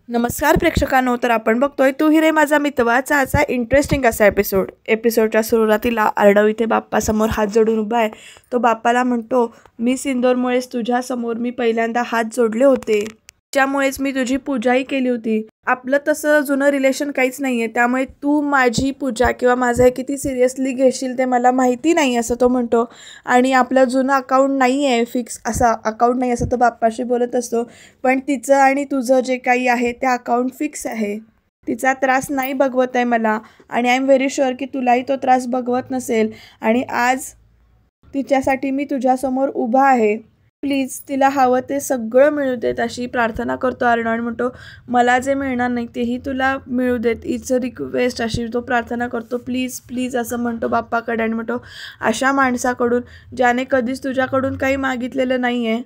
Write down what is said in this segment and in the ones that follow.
नमस्कार प्रेक्षकांनो, तर आपण बघतोय तू ही रे माझा मितवाचा असा इंटरेस्टिंग असा एपिसोडच्या सुरुवातीला अर्णव इथे बाप्पासमोर हात जोडून उभा आहे. तो बाप्पाला म्हणतो, मी सिंदूरमुळेच तुझ्यासमोर मी पहिल्यांदा हात जोडले होते, त्यामुळेच मी तुझी पूजाही केली होती. आपलं तसं जुनं रिलेशन काहीच नाही आहे, त्यामुळे तू माझी पूजा किंवा माझं हे किती सिरियसली घेशील ते मला माहिती नाही, असं तो म्हणतो. आणि आपलं जुनं अकाउंट नाही आहे, फिक्स असा अकाउंट नाही असं तो बाप्पाशी बोलत असतो. पण तिचं आणि तुझं जे काही आहे ते अकाउंट फिक्स आहे. तिचा त्रास नाही बघवत आहे मला, आणि आय एम व्हेरी शुअर की तुलाही तो त्रास बघवत नसेल. आणि आज तिच्यासाठी मी तुझ्यासमोर उभा आहे. प्लीज तिला हवं ते सगळं मिळू देत अशी प्रार्थना करतो अर्णव. म्हणतो, मला जे मिळणार नाही तेही तुला मिळू देत, इट्स अ रिक्वेस्ट अशी तो प्रार्थना करतो. प्लीज प्लीज असं म्हणतो बाप्पाकडे. आणि म्हणतो, अशा माणसाकडून ज्याने कधीच तुझ्याकडून काही मागितलेलं नाही आहे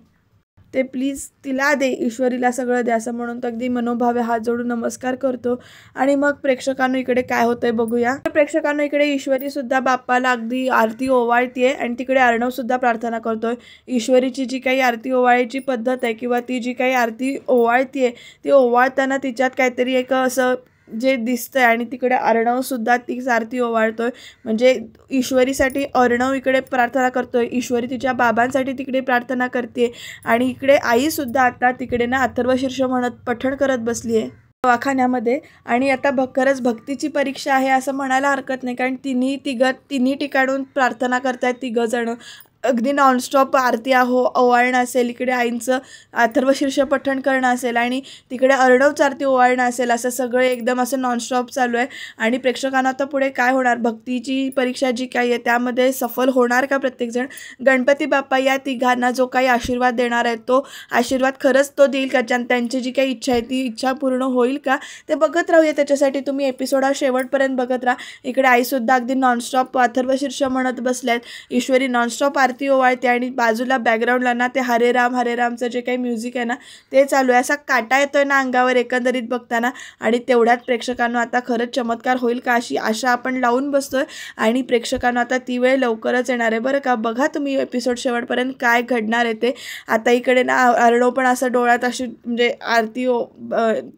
ते प्लीज तिला दे, ईश्वरीला सगळं दे, असं म्हणून तो अगदी मनोभावे हात जोडून नमस्कार करतो. आणि मग प्रेक्षकांनो इकडे काय होतंय बघूया. प्रेक्षकांनो इकडे ईश्वरी सुद्धा बाप्पाला अगदी आरती ओवाळतीये आणि तिकडे अर्णव सुद्धा प्रार्थना करतोय. ईश्वरीची जी काही आरती ओवाळायची पद्धत आहे किंवा ती जी काही आरती ओवाळतीये ती ओवाळताना तिच्यात काहीतरी एक असं जे दिसतंय, आणि तिकडे अर्णव सुद्धा तीच आरती ओवाळतोय. म्हणजे ईश्वरीसाठी अर्णव इकडे प्रार्थना करतोय, ईश्वरी तिच्या बाबांसाठी तिकडे प्रार्थना करते, आणि इकडे आई सुद्धा आता तिकडे ना अथर्वशीर्ष म्हणत पठण करत बसली आहे दवाखान्यामध्ये. आणि आता खरंच भक्तीची परीक्षा आहे असं म्हणायला हरकत नाही, कारण तिन्ही ठिकाणून प्रार्थना करतायत तिघं जण. अगदी नॉनस्टॉप आरती ओवाळणं असेल, इकडे आईंचं अथर्वशीर्ष पठण करणं असेल, आणि तिकडे अर्णवचं आरती ओवाळणं असेल, असं सगळं एकदम असं नॉनस्टॉप चालू आहे. आणि प्रेक्षकांना आता पुढे काय होणार, भक्तीची परीक्षा जी काही आहे त्यामध्ये सफल होणार का प्रत्येकजण. गणपती बाप्पा या तिघांना जो काही आशीर्वाद देणार आहे तो आशीर्वाद खरंच तो देईल का, त्यांची जी काही इच्छा आहे ती इच्छा पूर्ण होईल का, ते बघत राहूया. त्याच्यासाठी तुम्ही एपिसोड हा शेवटपर्यंत बघत राहा. इकडे आईसुद्धा अगदी नॉनस्टॉप अथर्वशीर्ष म्हणत बसल्यात, ईश्वरी नॉनस्टॉप आरती ओवाळते, आणि बाजूला बॅकग्राऊंडला ना ते हरे रामचं जे काही म्युझिक आहे ना ते चालू आहे. असा काटा येतोय ना अंगावर एकंदरीत बघताना. आणि तेवढ्यात प्रेक्षकांना आता खरंच चमत्कार होईल का अशी आशा आपण लावून बसतोय. आणि प्रेक्षकांना आता ती वेळ लवकरच येणार आहे बरं का. बघा तुम्ही एपिसोड शेवटपर्यंत काय घडणार आहे ते. आता इकडे ना अर्णव पण असं डोळ्यात अशी म्हणजे आरती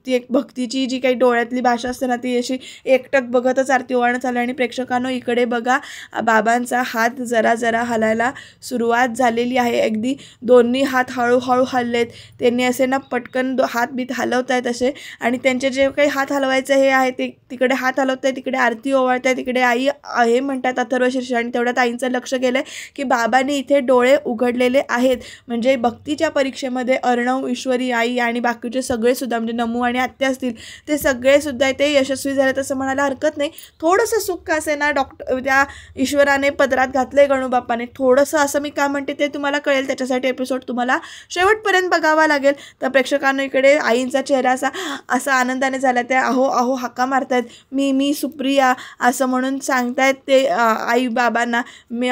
ती एक भक्तीची जी काही डोळ्यातली भाषा असते ना ती अशी एकटक बघतच आरती ओवाळणं चालू आहे. आणि प्रेक्षकांनो इकडे बघा, बाबांचा हात जरा जरा हलायला सुरुवात झालेली आहे. अगदी दोन्ही हात हळूहळू हललेत. त्यांनी असे ना पटकन हात बीत हलवत आहेत असे, आणि त्यांचे जे काही हात हलवायचे हे आहे ते तिकडे हात हलवत आहे, तिकडे आरती ओवाळत आहे, तिकडे आई हे म्हणतात अथर्वशीर्ष. आणि तेवढ्यात आईंचं लक्ष गेलं की बाबांनी इथे डोळे उघडलेले आहेत. म्हणजे भक्तीच्या परीक्षेमध्ये अर्णव, ईश्वरी, आई आणि बाकीचे सगळे सुद्धा म्हणजे नमू आणि आत्या असतील ते सगळे सुद्धा ते यशस्वी झालेत असं म्हणायला हरकत नाही. थोडंसं सुख असे ना त्या ईश्वराने पदरात घातलंय गणूबाप्पाने थोडंसं, असं मी का म्हणते ते तुम्हाला कळेल. त्याच्यासाठी एपिसोड तुम्हाला शेवटपर्यंत बघावा लागेल. तर प्रेक्षकांना इकडे आईंचा चेहरा असा आनंदाने झाला. त्या अहो हाका मारतायत, मी सुप्रिया असं म्हणून सांगतायत ते आई बाबांना.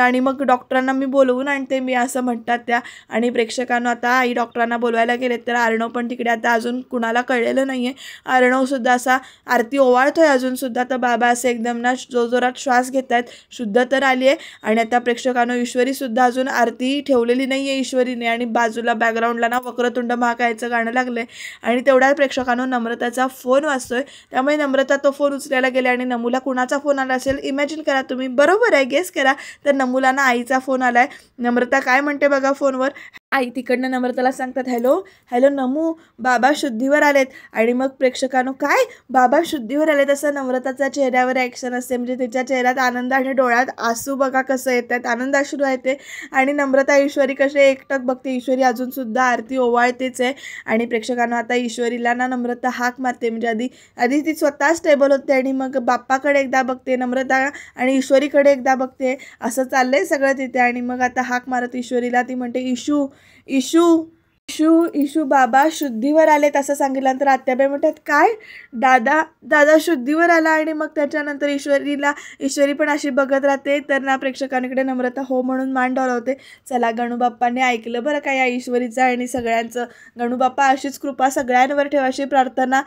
आणि मग डॉक्टरांना मी बोलवून आणते मी असं म्हणतात त्या. आणि प्रेक्षकांना आता आई डॉक्टरांना बोलवायला गेलेत. तर अर्णव पण तिकडे आता अजून कुणाला कळलेलं नाही आहे. अर्णव सुद्धा असा आरती ओवाळतोय अजून सुद्धा. तर बाबा असे एकदम ना जोरात श्वास घेत आहेत. शुद्ध तर आली आहे. आणि आता प्रेक्षकांना ईश्वरी सुद्धा अजून आरती ठेवलेली नाही आहे ईश्वरीने, आणि बाजूला बॅकग्राऊंडला ना वक्रतुंड महाकायचं गाणं लागलंय. आणि तेवढ्या प्रेक्षकांना नम्रताचा फोन वाजतोय. त्यामुळे नम्रता तो फोन उचलायला गेले, आणि नमूला कुणाचा फोन आला असेल इमॅजिन करा तुम्ही. बरोबर आहे, गेस करा. तर नमूला ना आईचा फोन आलाय. नम्रता काय म्हणते बघा फोनवर. आई तिकडनं नम्रताला सांगतात, हॅलो नमू, बाबा शुद्धीवर आलेत. आणि मग प्रेक्षकांनो काय, बाबा शुद्धीवर आलेत असं नम्रताचा चेहऱ्यावर ॲक्शन असते. म्हणजे तिच्या चेहऱ्यात आनंद आणि डोळ्यात आसू बघा कसं येत आहेत, आनंद अश्रू येते. आणि नम्रता ईश्वरी कसे एकटक बघते. ईश्वरी अजून सुद्धा आरती ओवाळतेच आहे. आणि प्रेक्षकांना आता ईश्वरीला ना नम्रता हाक मारते. म्हणजे आधी ती स्वतः स्टेबल होते, आणि मग बाप्पाकडे एकदा बघते नम्रता, आणि ईश्वरीकडे एकदा बघते. असं चाललंय सगळं तिथे. आणि मग आता हाक मारत ईश्वरीला ती म्हणते, इशू बाबा शुद्धीवर आलेत असं सांगितल्यानंतर आत्याबाई म्हणतात, काय दादा शुद्धीवर आला. आणि मग त्याच्यानंतर ईश्वरी पण अशी बघत राहते. तर ना प्रेक्षकांकडे नम्रता हो म्हणून मान डोलावते. चला गणूबाप्पाने ऐकलं बरं का या ईश्वरीचं आणि सगळ्यांचं. गणूबाप्पा अशीच कृपा सगळ्यांवर ठेवा अशी प्रार्थना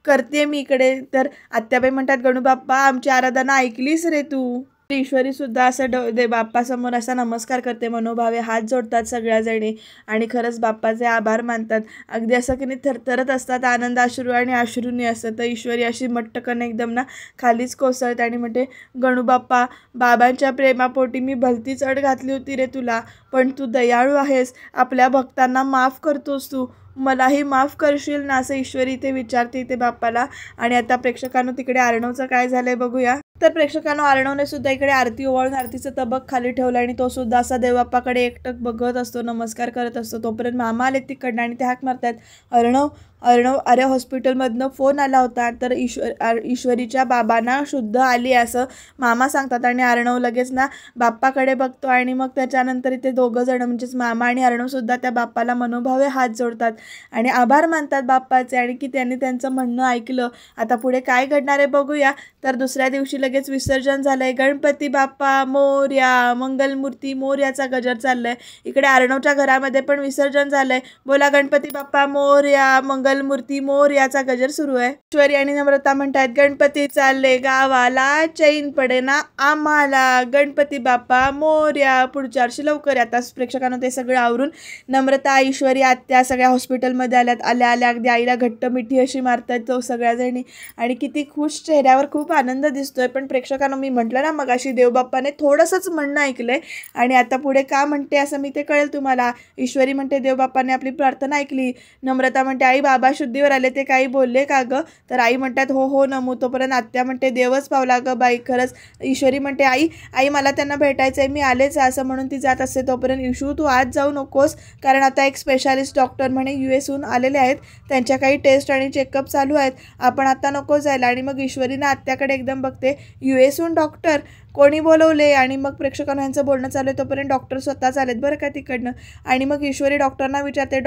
करते मी इकडे. तर आत्याबाई म्हणतात, गणूबाप्पा आमची आराधना ऐकलीस रे तू. ईश्वरी सुद्धा असं बाप्पासमोर असा नमस्कार करते, मनोभावे हात जोडतात सगळ्याजणी आणि खरंच बाप्पाचे आभार मानतात. अगदी असं की नाही थरथरत असतात, आनंद अश्रू आणि अश्रूंनी असतं. तर ईश्वरी अशी मट्टकन एकदम ना खालीच कोसळते आणि म्हणते, गणू बाप्पा, बाबांच्या प्रेमापोटी मी भलतीच अट घातली होती रे तुला, पण तू दयाळू आहेस, आपल्या भक्तांना माफ करतोस तू, मलाही माफ करशील ना, असं ईश्वरी इथे विचारते इथे बाप्पाला. आणि आता प्रेक्षकांनो तिकडे अर्णवचं काय झालंय बघूया. तर प्रेक्षकांनो अर्णवने सुद्धा इकडे आरती ओवाळून आरतीचं तबक खाली ठेवलं आणि तो सुद्धा असा देवबाप्पाकडे एकटक बघत असतो, नमस्कार करत असतो. तोपर्यंत मामा आले तिकडनं आणि ते हाक मारतात, अर्णव अर्णव, अरे हॉस्पिटलमधनं फोन आला होता, तर ईश्वरीच्या बाबांना शुद्ध आली असं मामा सांगतात. आणि अर्णव लगेच ना बाप्पाकडे बघतो आणि मग त्याच्यानंतर इथे दोघं जण म्हणजेच मामा आणि अर्णवसुद्धा त्या बाप्पाला मनोभावे हात जोडतात आणि आभार मानतात बाप्पाचे आणि की त्यांनी त्यांचं म्हणणं ऐकलं. आता पुढे काय घडणार आहे बघूया. तर दुसऱ्या दिवशी लगेच विसर्जन झालंय. गणपती बाप्पा मोरया, मंगलमूर्ती मोरयाचा गजर चाललाय. इकडे अर्णवच्या घरामध्ये पण विसर्जन झालंय. बोला गणपती बाप्पा मोरया, मंगलमूर्ती मोरयाचा गजर सुरू आहे. ईश्वरी आणि नम्रता म्हणतात, गणपती चालले गावाला, चैन पडे ना आम्हाला, गणपती बाप्पा मोरया, पुढच्या वर्षी लवकर. आता प्रेक्षकांना ते सगळं आवरून नम्रता, ईश्वरी, आत्या सगळ्या हॉस्पिटलमध्ये आल्या अगदी आईला घट्ट मिठी अशी मारतात तो सगळ्याजणी आणि किती खुश, चेहऱ्यावर खूप आनंद दिसतोय. पण प्रेक्षकांना मी म्हटलं ना मग अशी देवबाप्पाने थोडंसंच म्हणणं ऐकलंय आणि आता पुढे का म्हणते असं मी ते कळेल तुम्हाला. ईश्वरी म्हणते, देवबाप्पाने आपली प्रार्थना ऐकली. नम्रता म्हणते, आई बाबा शुद्धीवर आले, ते काही बोलले का गं? तर आई म्हणतात, हो हो नमू. तोपर्यंत आत्या म्हणते, देवच पावला गं बाई खरंच. ईश्वरी म्हणते, आई मला त्यांना भेटायचं आहे, मी आलेच असं म्हणून ती जात असते. तोपर्यंत इशू तू आज जाऊ नकोस, कारण आता एक स्पेशालिस्ट डॉक्टर म्हणे US आलेले आहेत, त्यांच्या काही टेस्ट आणि चेकअप चालू आहेत, आपण आता नको जायला. आणि मग ईश्वरीनं आत्याकडे एकदम बघते, US डॉक्टर कोणी बोलवले? आणि मग प्रेक्षकांना यांचं बोलणं चालू आहे. तोपर्यंत डॉक्टर स्वतःच आलेत बरं का तिकडनं. आणि मग ईश्वरी डॉक्टरना विचारते,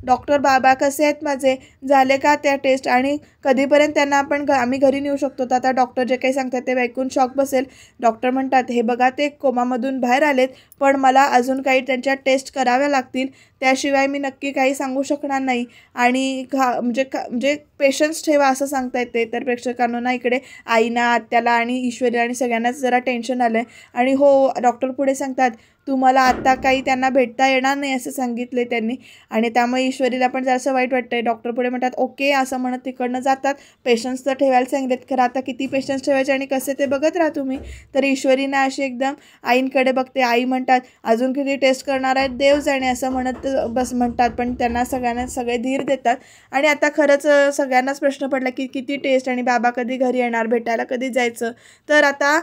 डॉक्टर बाबा कसे आहेत माझे, झाले का त्या टेस्ट आणि कधीपर्यंत त्यांना आम्ही घरी नेऊ शकतो? तर आता डॉक्टर जे काही सांगतात ते ऐकून शॉक बसेल. डॉक्टर म्हणतात, हे बघा ते कोमामधून बाहेर आलेत, पण मला अजून काही त्यांच्या टेस्ट कराव्या लागतील, त्याशिवाय मी नक्की काही सांगू शकणार नाही आणि म्हणजे पेशन्स ठेवा असं सांगता येते. तर प्रेक्षकांना ना इकडे आईना, आत्याला आणि ईश्वरी आणि सगळ्यांनाच जरा टेन्शन आलं आहे. आणि हो, डॉक्टर पुढे सांगतात, तुम्हाला आत्ता काही त्यांना भेटता येणार नाही असं सांगितले त्यांनी. आणि त्यामुळे ईश्वरीला पण जरासं वाईट वाटतंय. डॉक्टर पुढे म्हणतात, ओके असं म्हणत तिकडनं जातात. पेशन्स तर ठेवायला सांगितलेत, खरं आता किती पेशन्स ठेवायचे आणि कसे ते बघत राहा तुम्ही. तर ईश्वरीनं अशी एकदम आईंकडे बघते. आई म्हणतात, अजून किती टेस्ट करणार आहेत देव जाणे असं म्हणत बस म्हणतात. पण त्यांना सगळ्यांना सगळे धीर देतात. आणि आता खरंच सगळ्यांनाच प्रश्न पडला की किती टेस्ट आणि बाबा कधी घरी येणार, भेटायला कधी जायचं. तर आता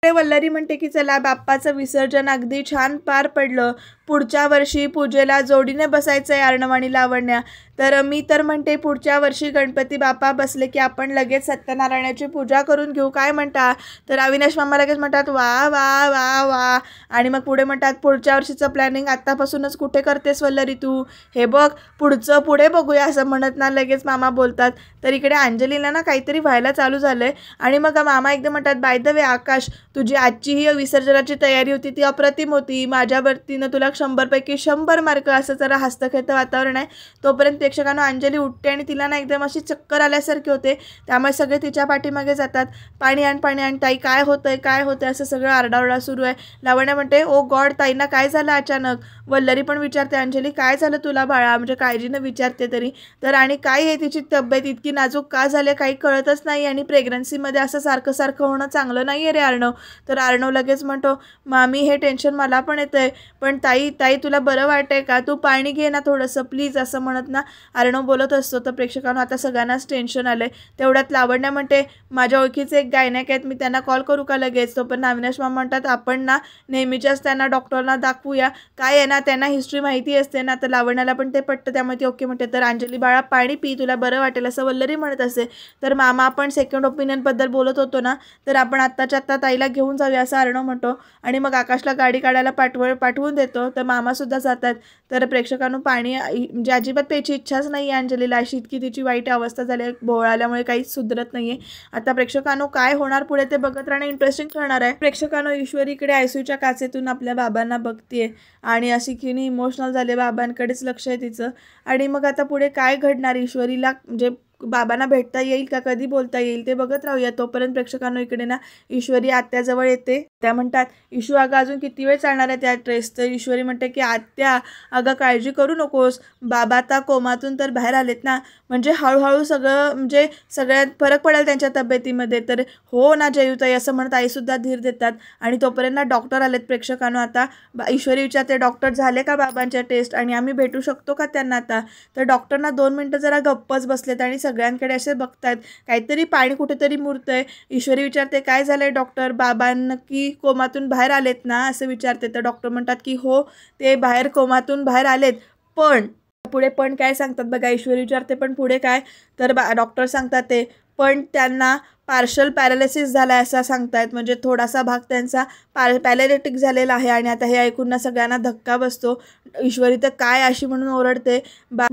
वल्लरी म्हणते की चला, बाप्पाचं विसर्जन अगदी छान पार पडलं, पुढच्या वर्षी पूजेला जोडीने बसायचं आहे अर्णव आणि लावण्या. तर मी तर म्हणते पुढच्या वर्षी गणपती बाप्पा बसले की आपण लगेच सत्यनारायणाची पूजा करून घेऊ, काय म्हणता? तर अविनाश मामा लगेच म्हणतात, वा वा वा वा. आणि मग पुढे म्हणतात, पुढच्या वर्षीचं प्लॅनिंग आत्तापासूनच कुठे करतेस वल्लरी तू, हे बघ पुढचं पुढे बघूया असं म्हणत ना लगेच मामा बोलतात. तर इकडे अंजलीला ना काहीतरी व्हायला चालू झालंय आणि मग मामा एकदम म्हणतात, बाय द वे आकाश, तुझी आजची ही विसर्जनाची तयारी होती ती अप्रतिम होती, माझ्या वतीनं तुला 100 पैकी 100 मार्क, असं जरा हस्तखेळतं वातावरण आहे. तोपर्यंत प्रेक्षकांना अंजली उठते आणि तिला ना एकदम अशी चक्कर आल्यासारखी होते. त्यामुळे सगळे तिच्या पाठीमागे जातात. पाणी आण ताई, काय होतंय असं सगळं आरडाओरडा सुरू आहे. लावण्या म्हणते, ओ गॉड ताईंना काय झालं अचानक? वल्लरी पण विचारते, अंजली काय झालं तुला बाळा, म्हणजे काळजीनं विचारते तरी. तर आणि काय आहे तिची तब्येत इतकी नाजूक का झाली काही कळतच नाही आणि प्रेग्नन्सीमध्ये असं सारखं होणं चांगलं नाही आहे रे अर्णव. तर अर्णव लगेच म्हणतो, मामी हे टेन्शन मला पण येतं आहे, पण ताई तुला बरं वाटतंय का, तू पाणी घे ना थोडंसं प्लीज असं म्हणत ना अर्णव बोलत असतो. तर प्रेक्षकांना आता सगळ्यांनाच टेन्शन आलं आहे. तेवढ्यात लावण्या म्हणते, माझ्या ओळखीचे एक गायनॅक आहेत, मी त्यांना कॉल करू का लगेच? तो पण अविनाश मामा म्हणतात, आपण ना नेहमीच्याच त्यांना डॉक्टरना दाखवूया, काय आहे ना त्यांना हिस्ट्री माहिती असते ना. तर लावण्याला पण ते पटतं, त्यामुळे ती ओके म्हणते. तर अंजली बाळा पाणी पी, तुला बरं वाटेल असं वल्लरी म्हणत असते. तर मामा आपण सेकंड ओपिनियनबद्दल बोलत होतो ना, तर आपण आत्ताच्या आत्ता ताईला घेऊन जाऊया असं अर्णव म्हणतो. आणि मग आकाशला गाडी काढायला पाठवून देतो. तर मामासुद्धा जातात. तर प्रेक्षकांना पाणी म्हणजे अजिबात प्यायची इच्छाच नाही आहे अंजलीला, अशी इतकी तिची वाईट अवस्था झाली आहे, भोवळ आल्यामुळे काहीच सुधरत नाही आहे. आता प्रेक्षकांना काय होणार पुढे ते बघत राहणं इंटरेस्टिंग ठरणार आहे. प्रेक्षकांना ईश्वरी इकडे आयसीयूच्या काचेतून आपल्या बाबांना बघते आणि अशी किनी इमोशनल झाले, बाबांकडेच लक्ष आहे तिचं. आणि मग आता पुढे काय घडणार, ईश्वरीला म्हणजे बाबांना भेटता येईल का, कधी बोलता येईल ते बघत राहूया. तोपर्यंत प्रेक्षकांनो इकडे ना ईश्वरी आत्याजवळ येते. त्या म्हणतात, ईशू अगं अजून किती वेळ चालणार आहे त्या टेस्ट. तर ईश्वरी म्हणते की आत्या अगं काळजी करू नकोस, बाबा आता कोमातून तर बाहेर आलेत ना, म्हणजे हळूहळू सगळं म्हणजे सगळ्यात फरक पडेल त्यांच्या तब्येतीमध्ये. तर हो ना जयूताई असं म्हणत आईसुद्धा धीर देतात. आणि तोपर्यंत ना डॉक्टर आलेत प्रेक्षकांनो. आता ईश्वरी विचारते, डॉक्टर झाले का बाबांच्या टेस्ट आणि आम्ही भेटू शकतो का त्यांना आता. तर डॉक्टरना 2 मिनटं जरा गप्पच बसलेत आणि सगळ्यांकडे असे बघतायत, काहीतरी पाणी कुठेतरी मुरतंय. ईश्वरी विचारते, काय झालंय डॉक्टर, बाबा नक्की कोमातून बाहेर आलेत ना असं विचारते. तर डॉक्टर म्हणतात की हो ते बाहेर कोमातून बाहेर आलेत, पण पुढे पण काय सांगतात बघा. ईश्वरी विचारते पण पुढे काय, तर डॉक्टर सांगतात ते पण त्यांना पार्शल पॅरालिसिस झाला आहे असं सांगतायत. म्हणजे थोडासा भाग त्यांचा पॅरालिटिक झालेला आहे. आणि आता हे ऐकून ना सगळ्यांना धक्का बसतो. ईश्वरी तर काय अशी म्हणून ओरडते.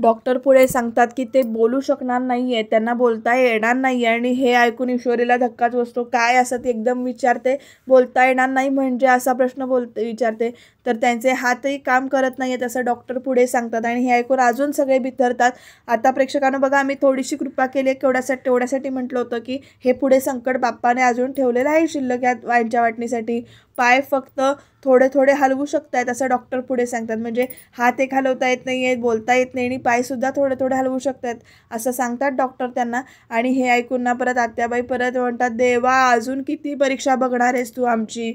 डॉक्टर पुढे सांगतात की ते बोलू शकणार नाही आहे, त्यांना बोलता येणार नाही आहे. आणि हे ऐकून ईश्वरीला धक्काच बसतो. काय असं ती एकदम विचारते, बोलता येणार नाही म्हणजे असा प्रश्न विचारते. तर त्यांचे हातही काम करत नाही आहेत असं डॉक्टर पुढे सांगतात. आणि हे ऐकून अजून सगळे बिथरतात. आता प्रेक्षकांना बघा, आम्ही थोडीशी कृपा केली आहे तेवढ्यासाठी म्हटलं होतं की हे पुढे संकट बाप्पाने अजून ठेवलेलं आहे शिल्लक या वाईनच्या वाटणीसाठी. पाय फक्त थोडे थोडे हलवू शकतायत असं डॉक्टर पुढे सांगतात. म्हणजे हात एक हलवता येत नाही आहे, बोलता येत नाही आणि पायसुद्धा थोडे थोडे हलवू शकतात असं सांगतात डॉक्टर त्यांना. आणि हे ऐकून ना परत आत्याबाई परत म्हणतात, देवा अजून किती परीक्षा बघणार आहेस तू आमची.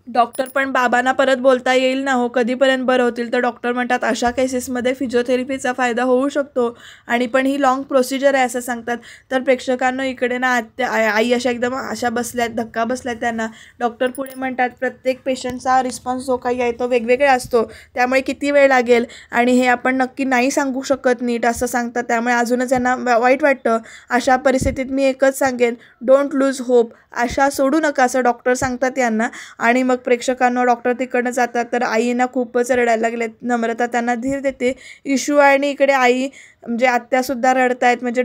डॉक्टर पण बाबांना परत बोलता येईल ना हो, कधीपर्यंत बरं होतील. तर डॉक्टर म्हणतात अशा केसेसमध्ये फिजिओथेरपीचा फायदा होऊ शकतो आणि पण ही लॉंग प्रोसिजर आहे असं सांगतात. तर प्रेक्षकांना इकडे ना आई अशा एकदम अशा बसल्यात, धक्का बसल्यात त्यांना. डॉक्टर पुढे म्हणतात प्रत्येक पेशंटचा रिस्पॉन्स जो काही आहे तो वेगवेगळा असतो, त्यामुळे किती वेळ लागेल आणि हे आपण नक्की नाही सांगू शकत नीट असं सांगतात. त्यामुळे अजूनच यांना वाईट वाटतं. अशा परिस्थितीत मी एकच सांगेन, डोंट लूज होप, आशा सोडू नका असं डॉक्टर सांगतात यांना. आणि मग प्रेक्षकांना डॉक्टर तिकडनं जातात. तर आईंना खूपच रडायला लागलेत. नम्रता त्यांना धीर देते. इशू आणि इकडे आई म्हणजे आत्यासुद्धा रडत आहेत. म्हणजे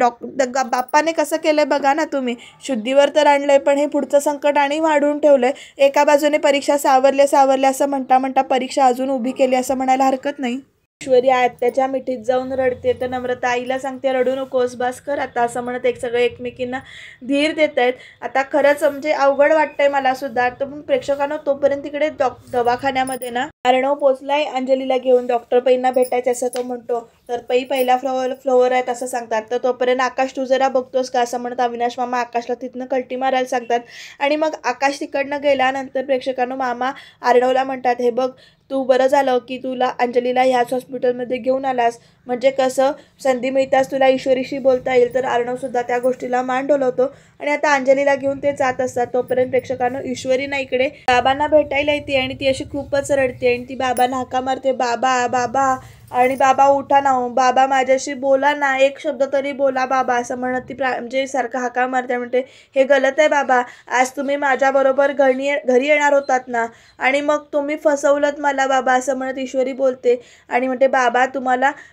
बाप्पाने कसं केलं बघा ना तुम्ही, शुद्धीवर तर आणलं आहे पण हे पुढचं संकट आणि वाढवून ठेवलं आहे. एका बाजूने परीक्षा सावरल्या असं म्हणता परीक्षा अजून उभी केली असं म्हणायला हरकत नाही. ईश्वरी आत्याच्या मिठीत जाऊन रडते. तर नम्रता आईला सांगते, रडू नकोस, बस कर आता असं म्हणत सगळे एकमेकींना धीर देत आहेत. आता खरंच म्हणजे अवघड वाटतंय मला सुद्धा. तर पण प्रेक्षकांना तोपर्यंत तिकडे दवाखान्यामध्ये ना अर्णव पोचलाय अंजलीला घेऊन, डॉक्टर पैंना भेटायचं असं तो म्हणतो. तर पहिला फ्लोअर आहेत असं सांगतात. तर तोपर्यंत आकाश तू जरा बघतोस का असं म्हणत अविनाश मामा आकाशला तिथनं कल्टी मारायला सांगतात. आणि मग आकाश तिकडनं गेल्यानंतर प्रेक्षकांना मामा अर्णवला म्हणतात, हे बघ तू बरं झालं की तुला अंजलीला ह्याच हॉस्पिटलमध्ये घेऊन आलास, म्हणजे कसं संधी मिळताच तुला ईश्वरीशी बोलता येईल. तर अर्णवसुद्धा त्या गोष्टीला मान डोलवतो आणि आता अंजलीला घेऊन ते जात असतात. तोपर्यंत प्रेक्षकांना ईश्वरी ना इकडे बाबांना भेटायला येते आणि ती अशी खूपच रडते आणि ती बाबांना हाका मारते, बाबा बाबा. आणि बाबा उठा ना, बाबा माझ्याशी बोला ना, एक शब्द तरी बोला बाबा असं म्हणत ती म्हणजे सारखं हाका मारते. म्हणते हे गलत आहे बाबा, आज तुम्ही माझ्याबरोबर घरी येणार होतात ना आणि मग तुम्ही फसवलत मला बाबा असं म्हणत ईश्वरी बोलते. आणि म्हणते बाबा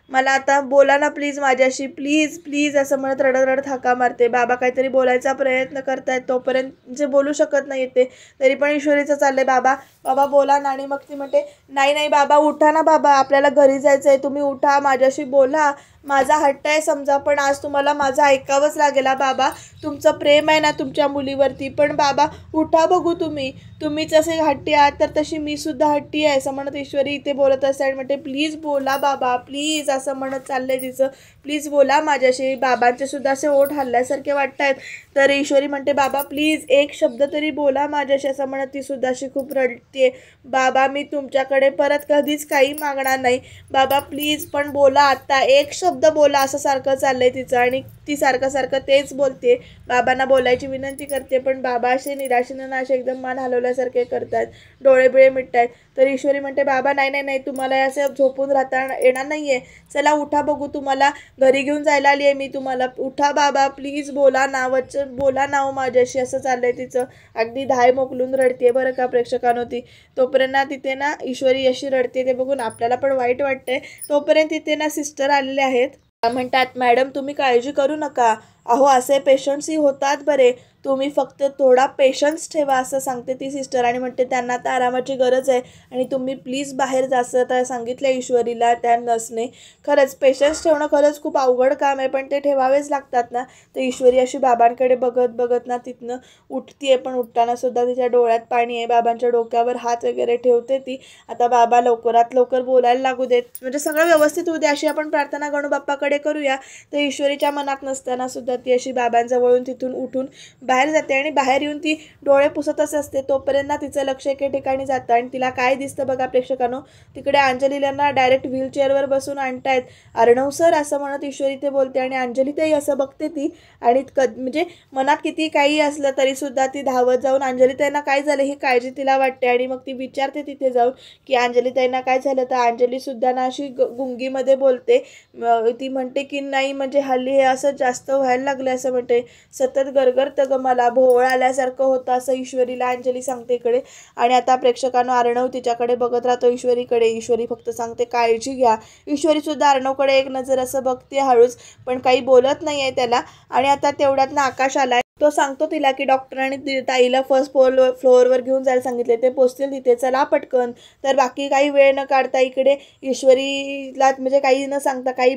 मला आता बोला ना प्लीज माझ्याशी, प्लीज प्लीज असं म्हणत रडत हाका मारते. बाबा काहीतरी बोलायचा प्रयत्न करतायत, तोपर्यंत जे बोलू शकत नाही ते, तरी पण ईश्वरीचं चाललंय बाबा बाबा बोला ना. आणि मग ती म्हणते नाही बाबा उठा ना बाबा, आपल्याला घरी जायचं आहे, तुम्ही उठा माझ्याशी बोला, माझा हट्ट आहे समजा, पण आज तुम्हाला माझं ऐकावंच लागेल बाबा, तुमचं प्रेम आहे ना तुमच्या मुलीवरती, पण बाबा उठा बघू, तुम्हीच असे हट्टी आहात तर तशी मी सुद्धा हट्टी आहे असं म्हणत ईश्वरी इथे बोलत असते. आणि म्हणते प्लीज बोला बाबा प्लीज असं म्हणत चाललंय तिचं, प्लीज बोला माझ्याशी. बाबांचे सुद्धा असे ओठ हल्ल्यासारखे वाटत आहेत. तर ईश्वरी म्हणते बाबा प्लीज एक शब्द तरी बोला माझ्याशी असं म्हणत ती सुद्धा अशी खूप रडते. बाबा मी तुमच्याकडे परत कधीच काही मागणार नाही बाबा प्लीज, पण बोला आता, एक शब्द बोला असं सारखं चाललंय तिचं. आणि ती सारखं तेच बोलते, बाबांना बोलायची विनंती करते, पण बाबा असे निराशेनं असे एकदम मान हलवल्यासारखे करतात, डोळे बिळे मिटतात. तर ईश्वरी म्हणते बाबा नाही तुम्हाला असं झोपून राहता येणार नाही आहे, चला उठा बघू, तुम्हाला घरी घेऊन जायला आली आहे मी, तुम्हाला उठा बाबा प्लीज बोला ना, वचन बोला ना हो माझ्याशी असं चाललंय तिचं. अगदी धाय मोकलून रडते बरं का प्रेक्षकांनो ती. तोपर्यंत ना तिथे ना ईश्वरी अशी रडते ते बघून आपल्याला पण वाईट वाटतंय. तोपर्यंत तिथे ना सिस्टर आलेले आहेत. म्हणतात मॅडम तुम्ही काळजी करू नका, अहो असे पेशंट्सही होतात बरे, तुम्ही फक्त थोडा पेशन्स ठेवा असं सांगते ती सिस्टर. आणि म्हणते त्यांना आता आरामाची गरज आहे आणि तुम्ही प्लीज बाहेर जासं तर सांगितलं ईश्वरीला त्या नर्सने. खरंच पेशन्स ठेवणं खरंच खूप अवघड काम आहे, पण ते ठेवावेच लागतात ना. तर ईश्वरी अशी बाबांकडे बघत बघत ना तिथनं उठतीये, पण उठताना सुद्धा तिच्या डोळ्यात पाणी आहे. बाबांच्या डोक्यावर हात वगैरे ठेवते ती. आता बाबा लवकरात लवकर बोलायला लागू देत, म्हणजे सगळं व्यवस्थित होऊ दे अशी आपण प्रार्थना गणू बाप्पाकडे करूया. तर ईश्वरीच्या मनात नसताना सुद्धा ती अशी बाबांजवळून तिथून उठून बाहेर जाते आणि बाहेर येऊन ती डोळे पुसतच असते. तोपर्यंत तिचं लक्ष एके ठिकाणी जातं आणि तिला काय दिसतं बघा प्रेक्षकांनो, तिकडे अंजलीला डायरेक्ट व्हीलचेअरवर बसून आणतायत. अर्णव सर असं म्हणत ईश्वरी ते बोलते आणि अंजली तेही असं बघते ती. आणि म्हणजे मनात किती काही असलं तरी सुद्धा ती धावत जाऊन अंजली ताईंना काय झालं ही काळजी तिला वाटते आणि मग ती विचारते तिथे जाऊन की अंजली ताईंना काय झालं. तर अंजली सुद्धा ना अशी गुंगीमध्ये बोलते. ती म्हणते की नाही म्हणजे हल्ली हे असं जास्त व्हायला लागलं असं म्हणते, सतत गरगरतं ग मला, भोवळ आल्यासारखं होतं असं ईश्वरीला अंजली सांगते इकडे. आणि आता प्रेक्षकांना अर्णव तिच्याकडे बघत राहतो ईश्वरीकडे. ईश्वरी फक्त सांगते काळजी घ्या. ईश्वरी सुद्धा अर्णवकडे एक नजर असं बघते हळूच, पण काही बोलत नाही आहे त्याला. आणि आता तेवढ्यात ना आकाश आलाय. तो सांगतो तिला की डॉक्टरांनी ताईला फर्स्ट फ्लोअरवर घेऊन जायला सांगितले, ते पोचतील तिथे, चला पटकन. तर बाकी काही वेळ न काढता इकडे ईश्वरीला म्हणजे काही न सांगता काही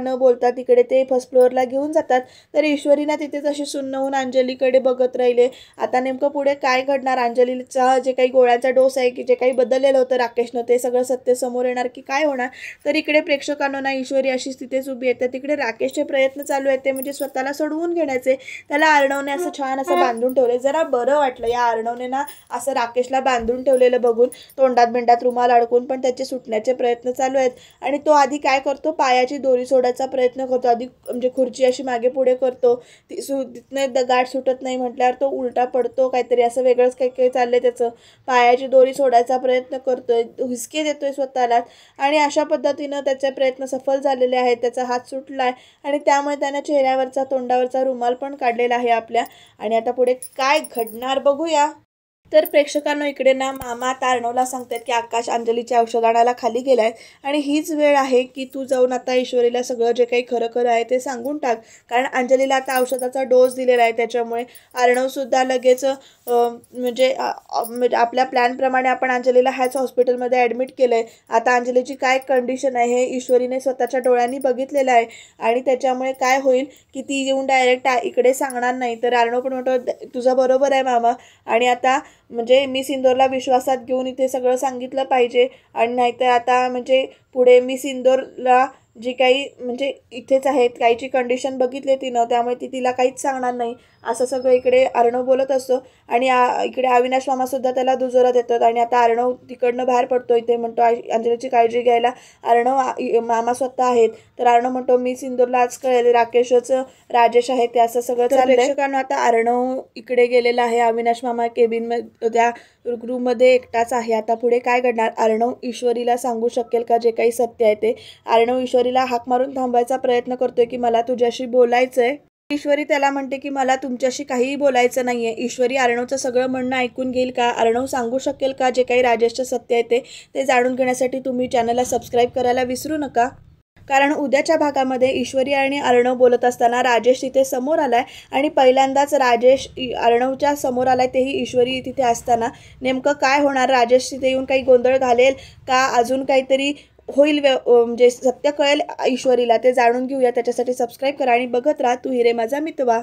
न बोलता तिकडे ते फर्स्ट फ्लोअरला घेऊन जातात. तर ईश्वरीना तिथेच अशी सुन्न होऊन अंजलीकडे बघत राहिले. आता नेमकं पुढे काय घडणार, अंजलीचा जे काही गोळ्याचा डोस आहे की जे काही बदललेलं होतं राकेशनं ते सगळं सत्य समोर येणार की काय होणार. तर इकडे प्रेक्षकांना ना ईश्वरी अशीच तिथेच उभी येते. तिकडे राकेशचे प्रयत्न चालू आहेत ते म्हणजे स्वतःला सोडवून घेण्याचे. त्याला अर्णवने असं छान असं बांधून ठेवले. जरा बरं वाटलं या अर्णवने ना असं राकेशला बांधून ठेवलेलं बघून, तोंडात बिंडात रुमाल अडकून, पण त्याचे सुटण्याचे प्रयत्न चालू आहेत. आणि तो आधी काय करतो, पायाची दोरी सोडायचा प्रयत्न करतो. आधी म्हणजे खुर्ची अशी मागे पुढे करतो, ती तिथनं गाठ सुटत नाही म्हटल्यावर तो उलटा पडतो, काहीतरी असं वेगळंच काही काही चाललंय त्याचं. पायाची दोरी सोडायचा प्रयत्न करतोय, हुसके देतोय स्वतःला. आणि अशा पद्धतीनं त्याचे प्रयत्न सफल झालेले आहेत. त्याचा हात सुटलाय आणि त्यामुळे त्याने चेहऱ्यावरचा तोंडावरचा रुमाल पण काढलेला आहे आपल्या. आणि आता पुढे काय घडणार बघूया. तर प्रेक्षकांना इकडे ना मामा आता अर्णवला सांगतात की आकाश अंजलीच्या औषध आणायला खाली गेलाय आणि हीच वेळ आहे की तू जाऊन आता ईश्वरीला सगळं जे काही खरं खरं आहे ते सांगून टाक. कारण अंजलीला आता औषधाचा डोस दिलेला आहे. त्याच्यामुळे अर्णवसुद्धा लगेच म्हणजे आपल्या प्लॅनप्रमाणे आपण अंजलीला ह्याच हॉस्पिटलमध्ये ॲडमिट केलं आहे. आता अंजलीची काय कंडिशन आहे हे ईश्वरीने स्वतःच्या डोळ्यांनी बघितलेलं आहे. आणि त्याच्यामुळे काय होईल की ती येऊन डायरेक्ट इकडे सांगणार नाही. तर अर्णव पण म्हणतो तुझं बरोबर आहे मामा, आणि आता म्हणजे मिस इंदोरला विश्वासात घेऊन इथे सगळं सांगितलं पाहिजे. आणि नाहीतर आता म्हणजे पुढे मिस इंदोरला जी काही म्हणजे इथेच आहेत काहीची कंडिशन बघितली तिनं, त्यामुळे ती तिला काहीच सांगणार नाही असं सगळं इकडे अर्णव बोलत असतो. आणि इकडे अविनाश मामासुद्धा त्याला दुजोरा देतात. आणि आता अर्णव तिकडनं बाहेर पडतो. इथे म्हणतो अंजलीची काळजी घ्यायला अर्णव मामा स्वतः आहेत. तर अर्णव म्हणतो मी इंदोरला आज कळेल राकेशच राजेश आहे ते, असं सगळं चाललंय. प्रेक्षकांना आता अर्णव इकडे गेलेला आहे. अविनाश मामा केबिनमध्ये त्या रूममध्ये एकटाच आहे. आता पुढे काय घडणार, अर्णव ईश्वरीला सांगू शकेल का जे काही सत्य आहे ते. अर्णव ईश्वरीला हाक मारून थांबवायचा प्रयत्न करतोय की मला तुझ्याशी बोलायचंय. ईश्वरी त्याला म्हणते की मला तुमच्याशी काहीही बोलायचं नाहीये. ईश्वरी अर्णवचं सगळं म्हणणं ऐकून घेईल का, अर्णव सांगू शकेल का जे काही राजेशचं सत्य आहे ते जाणून घेण्यासाठी तुम्ही चॅनलला सबस्क्राईब करायला विसरू नका. कारण उद्याच्या भागामध्ये ईश्वरी आणि अर्णव बोलत असताना राजेश तिथे समोर आलाय आणि पहिल्यांदाच राजेश अर्णवच्या समोर आलाय, तेही ईश्वरी तिथे असताना. नेमकं काय होणार, राजेश तिथे येऊन काही गोंधळ घालेल का अजून काहीतरी होईल म्हणजे सत्य कळेल ईश्वरीला, ते जाणून घेऊया. त्याच्यासाठी सबस्क्राईब करा आणि बघत राहा तू हिरे माझा मितवा.